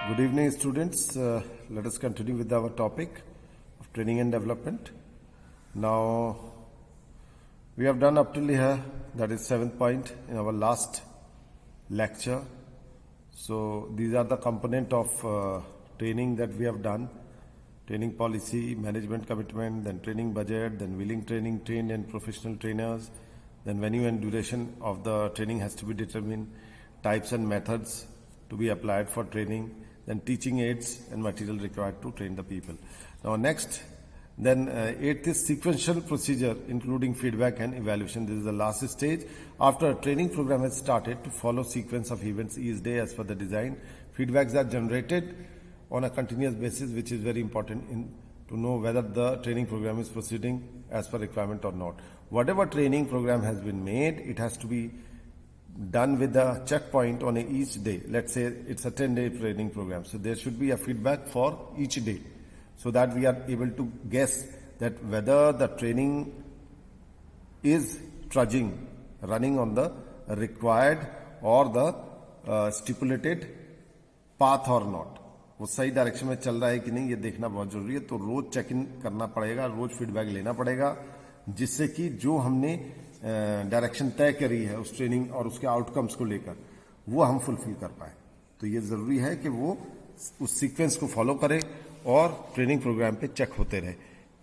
Good evening, students. Let us continue with our topic of training and development. Now, we have done up till here, that is 7th point in our last lecture. So, these are the component of training that we have done. Training policy, management commitment, then training budget, then willing training, trained and professional trainers, then venue and duration of the training has to be determined, types and methods to be applied for training, then teaching aids and material required to train the people. Now next, then 8th is sequential procedure including feedback and evaluation. This is the last stage. After a training program has started, to follow sequence of events each day as per the design. Feedbacks are generated on a continuous basis, which is very important to know whether the training program is proceeding as per requirement or not. Whatever training program has been made, it has to be done with a checkpoint on each day. Let's say it's a 10-day training program. So there should be a feedback for each day so that we are able to guess that whether the training is trudging, running on the required or the stipulated path or not. वो सही direction में चल रहा है कि नहीं, ये देखना बहुत जरूरी है. तो रोज चेक इन करना पड़ेगा, रोज फीडबैक लेना पड़ेगा, जिससे कि जो हमने डायरेक्शन तय करी है उस ट्रेनिंग और उसके आउटकम्स को लेकर वो हम फुलफिल कर पाए. तो ये जरूरी है कि वो उस सीक्वेंस को फॉलो करें और ट्रेनिंग प्रोग्राम पे चेक होते रहे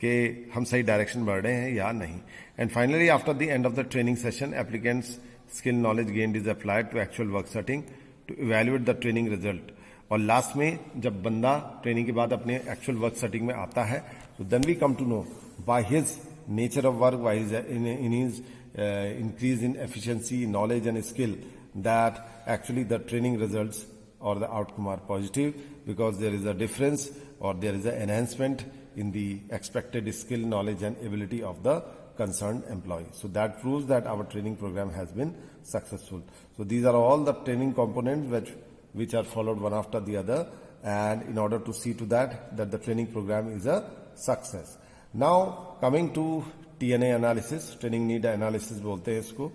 कि हम सही डायरेक्शन बढ़ रहे हैं या नहीं. And finally after the end of the training session, applicants skill knowledge gained is applied to actual work setting to evaluate the training result. और लास्ट में जब बंदा ट्रेनिंग के बाद अपने एक्चुअल वर्क सेटिंग में आता है, तो then we come to know by his nature of work, why in his increase in efficiency, knowledge and skill, that actually the training results or the outcome are positive because there is a difference or there is an enhancement in the expected skill, knowledge and ability of the concerned employee. So that proves that our training program has been successful. So these are all the training components which are followed one after the other, and in order to see to that the training program is a success. Now coming to TNA analysis, training need analysis बोलते हैं इसको,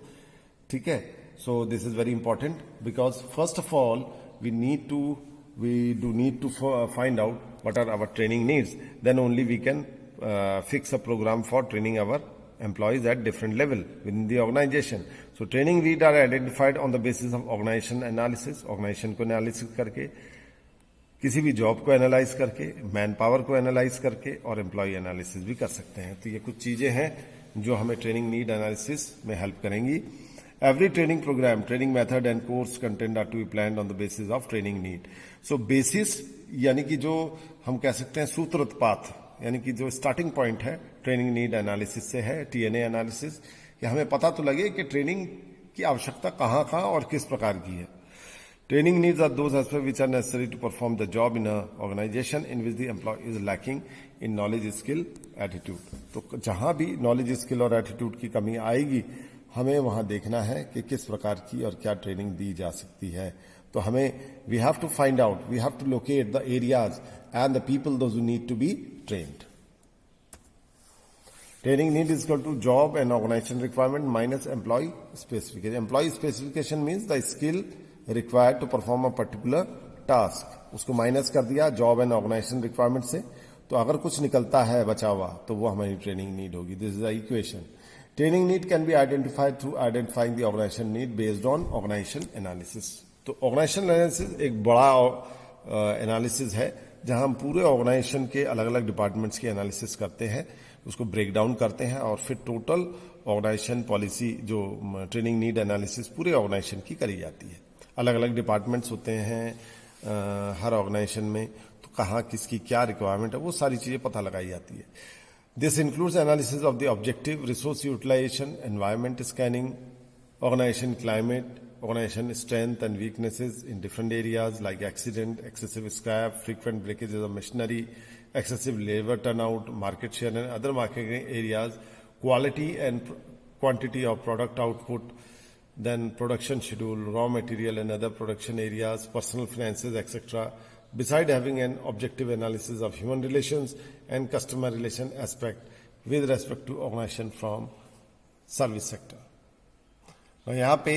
ठीक है. So this is very important because first of all we do need to find out what are our training needs. Then only we can fix a program for training our employees at different level within the organization. So training need are identified on the basis of organization analysis. Organization को analysis करके, किसी भी job को analyse करके, man power को analyse करके और employ analysis भी कर सकते हैं. तो ये कुछ चीजें हैं जो हमें ट्रेनिंग नीड एनालिसिस में हेल्प करेंगी. Every training program, training method and course content are to be planned on the basis of training need. So basis यानी कि जो हम कह सकते हैं सूत्रत पाथ, यानी कि जो स्टार्टिंग पॉइंट है ट्रेनिंग नीड एनालिसिस से है टीएनए एनालिसिस, कि हमें पता तो लगे कि ट्रेनिंग की आवश्यकता कहाँ और किस प्रकार की है. Training needs are those aspects which are necessary to perform the job in an organization in which the employee is lacking in knowledge, skill, attitude. तो जहां भी knowledge, skill और attitude की कमी आएगी, हमें वहां देखना है कि किस प्रकार की और क्या ट्रेनिंग दी जा सकती है. तो हमें we have to find out, we have to locate the areas and the people those who need to be trained. Training need is equal to job and organization requirement minus employee specification. Employee specification means the skill required to perform a particular task. उसको minus कर दिया job and organisation requirement से. तो अगर कुछ निकलता है बचा हुआ तो वो हमारी ट्रेनिंग नीड होगी. This is the equation. Training need can be identified through identifying the organization need based on organization analysis. तो ऑर्गेनाइजेशन एनालिसिस एक बड़ा एनालिसिस है जहां हम पूरे ऑर्गेनाइजेशन के अलग अलग डिपार्टमेंट्स की एनालिसिस करते हैं, उसको ब्रेक डाउन करते हैं और फिर टोटल ऑर्गेनाइजेशन पॉलिसी जो ट्रेनिंग नीड एनालिसिस पूरे ऑर्गेनाइजेशन की करी जाती है. अलग अलग डिपार्टमेंट्स होते हैं हर ऑर्गेनाइजेशन में, तो कहाँ किसकी क्या रिक्वायरमेंट है वो सारी चीजें पता लगाई जाती है. This includes analysis of the objective, resource utilization, environment scanning, organization climate, organization strength and weaknesses in different areas like accident, excessive scrap, frequent breakages of machinery, excessive labour turnout, market share and other marketing areas, quality and quantity of product output, then production schedule, raw material and other production areas, personal finances, etc. Beside having an objective analysis of human relations and customer relation aspect with respect to organization from service sector. यहाँ पे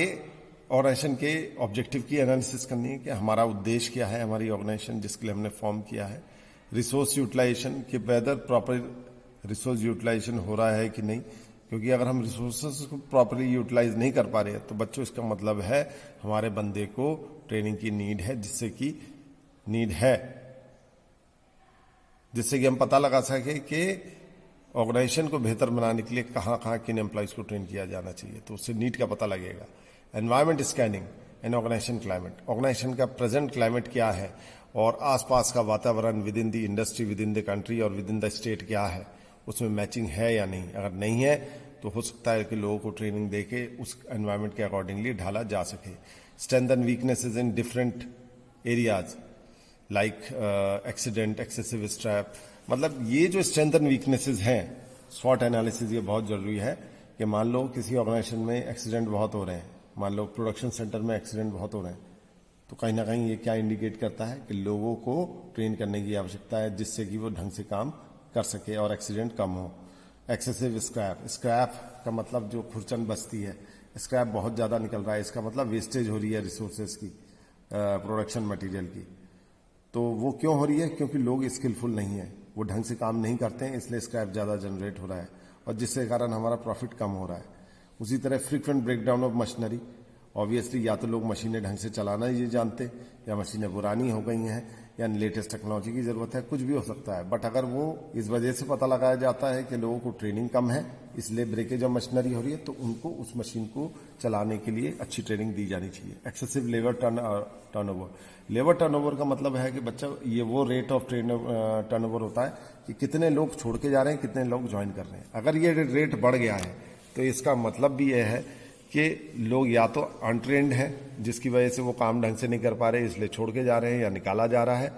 organisation के objective की analysis करनी है कि हमारा उद्देश्य क्या है, हमारी ऑर्गेनाइजेशन जिसके लिए हमने फॉर्म किया है। रिसोर्स यूटिलाइजेशन कि वेदर प्रॉपर रिसोर्स यूटिलाइजेशन हो रहा है कि नहीं, क्योंकि अगर हम रिसोर्सेज को प्रॉपरली यूटिलाइज नहीं कर पा रहे तो बच्चों इसका मतलब है हमारे बंदे को ट्रेनिंग की नीड है, जिससे कि हम पता लगा सके कि ऑर्गेनाइजेशन को बेहतर बनाने के लिए कहाँ कहाँ किन एम्प्लॉइज को ट्रेन किया जाना चाहिए, तो उससे नीड का पता लगेगा। Environment scanning and organization climate, organization का प्रेजेंट क्लाइमेट क्या है और आसपास का वातावरण within the industry, within the country और विद इन द स्टेट क्या है, उसमें मैचिंग है या नहीं। अगर नहीं है तो हो सकता है कि लोगों को ट्रेनिंग देके उस एनवायरमेंट के अकॉर्डिंगली ढाला जा सके। Strength and weaknesses in different areas like accident, excessive strap, मतलब ये जो स्ट्रेंथ एंड वीकनेसेस हैं, स्वॉट एनालिसिस ये बहुत जरूरी है कि मान लो किसी ऑर्गेनाइजेशन में एक्सीडेंट बहुत हो रहे हैं, मान लो प्रोडक्शन सेंटर में एक्सीडेंट बहुत हो रहे हैं, तो कहीं ना कहीं ये क्या इंडिकेट करता है कि लोगों को ट्रेन करने की आवश्यकता है जिससे कि वो ढंग से काम कर सके और एक्सीडेंट कम हो। एक्सेसिव स्क्रैप, स्क्रैप का मतलब जो खुरचन बचती है, स्क्रैप बहुत ज्यादा निकल रहा है, इसका मतलब वेस्टेज हो रही है रिसोर्सेज की, प्रोडक्शन मटेरियल की। तो वो क्यों हो रही है? क्योंकि लोग स्किलफुल नहीं है, वो ढंग से काम नहीं करते हैं, इसलिए स्क्रैप ज्यादा जनरेट हो रहा है और जिसके कारण हमारा प्रॉफिट कम हो रहा है। उसी तरह frequent breakdown of machinery, obviously या तो लोग मशीनें ढंग से चलाना ही जानते या मशीनें पुरानी हो गई हैं या लेटेस्ट टेक्नोलॉजी की जरूरत है, कुछ भी हो सकता है। बट अगर वो इस वजह से पता लगाया जाता है कि लोगों को ट्रेनिंग कम है इसलिए ब्रेकेज ऑफ मशीनरी हो रही है, तो उनको उस मशीन को चलाने के लिए अच्छी ट्रेनिंग दी जानी चाहिए। Excessive labour turnover, labour turnover का मतलब है कि बच्चा ये वो रेट ऑफ टर्नओवर होता है कि कितने लोग छोड़ के जा रहे हैं, कितने लोग ज्वाइन कर रहे हैं। अगर ये रेट बढ़ गया है तो इसका मतलब भी यह है कि लोग या तो अनट्रेंड हैं जिसकी वजह से वो काम ढंग से नहीं कर पा रहे इसलिए छोड़ के जा रहे हैं या निकाला जा रहा है,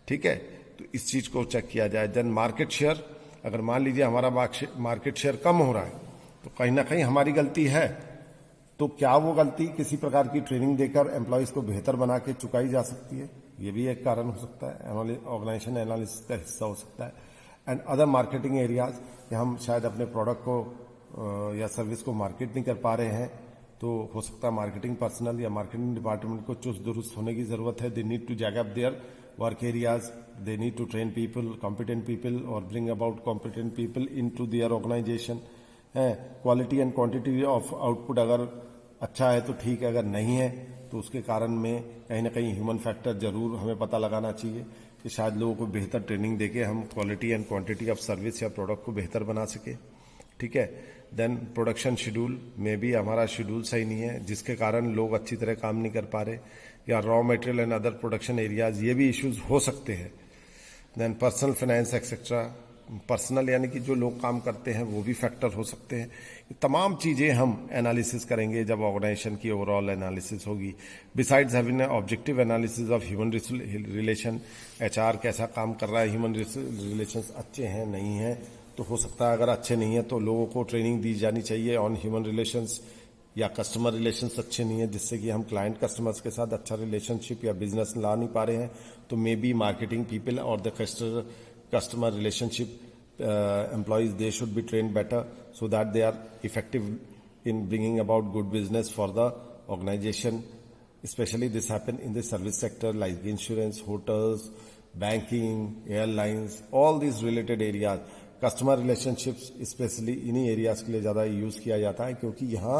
ठीक है। तो इस चीज को चेक किया जाए। देन मार्केट शेयर, अगर मान लीजिए हमारा मार्केट शेयर कम हो रहा है तो कहीं ना कहीं हमारी गलती है, तो क्या वो गलती किसी प्रकार की ट्रेनिंग देकर एम्प्लॉयज को बेहतर बना के चुकाई जा सकती है? ये भी एक कारण हो सकता है, ऑर्गेनाइजेशन एनालिसिस का हिस्सा हो सकता है। एंड अदर मार्केटिंग एरियाज, हम शायद अपने प्रोडक्ट को या सर्विस को मार्केट नहीं कर पा रहे हैं, तो हो सकता है मार्केटिंग पर्सनल या मार्केटिंग डिपार्टमेंट को चुस्त दुरुस्त होने की जरूरत है। They need to jag up their work areas, they need to train people, competent people और bring about competent people into their organisation. Quality and quantity of output अगर अच्छा है तो ठीक है, अगर नहीं है तो उसके कारण में कहीं ना कहीं ह्यूमन फैक्टर जरूर हमें पता लगाना चाहिए कि शायद लोगों को बेहतर ट्रेनिंग देके हम quality and quantity of service या प्रोडक्ट को बेहतर बना सके, ठीक है। देन प्रोडक्शन शेड्यूल में भी हमारा शेड्यूल सही नहीं है जिसके कारण लोग अच्छी तरह काम नहीं कर पा रहे, या raw material and other production areas, ये भी इश्यूज हो सकते हैं। Then personal finance etcetera, personal यानी कि जो लोग काम करते हैं वो भी फैक्टर हो सकते हैं। ये तमाम चीजें हम एनालिसिस करेंगे जब ऑर्गेनाइजेशन की ओवरऑल एनालिसिस होगी। Besides having objective analysis of human relation, HR कैसा काम कर रहा है, ह्यूमन रिलेशंस अच्छे हैं नहीं हैं, तो हो सकता है अगर अच्छे नहीं है तो लोगों को ट्रेनिंग दी जानी चाहिए ऑन ह्यूमन रिलेशंस, या कस्टमर रिलेशंस अच्छे नहीं है जिससे कि हम क्लाइंट कस्टमर्स के साथ अच्छा रिलेशनशिप या बिजनेस ला नहीं पा रहे हैं, तो मे बी मार्केटिंग पीपल और the customer relationship employees, they should be trained better so that they are effective in bringing about good business for the organization. Especially this happen in the service sector like insurance, hotels, banking, airlines, all these related areas. Customer relationships specially इन्हीं areas के लिए ज्यादा use किया जाता है क्योंकि यहाँ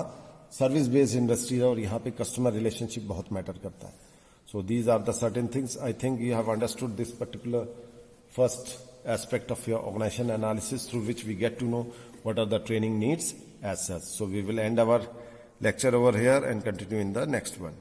service based industry है और यहाँ पे कस्टमर रिलेशनशिप बहुत मैटर करता है. So these are the certain things. I think you have understood this particular first aspect of your organization analysis through which we get to know what are the training needs as such. So we will end our lecture over here and continue in the next one.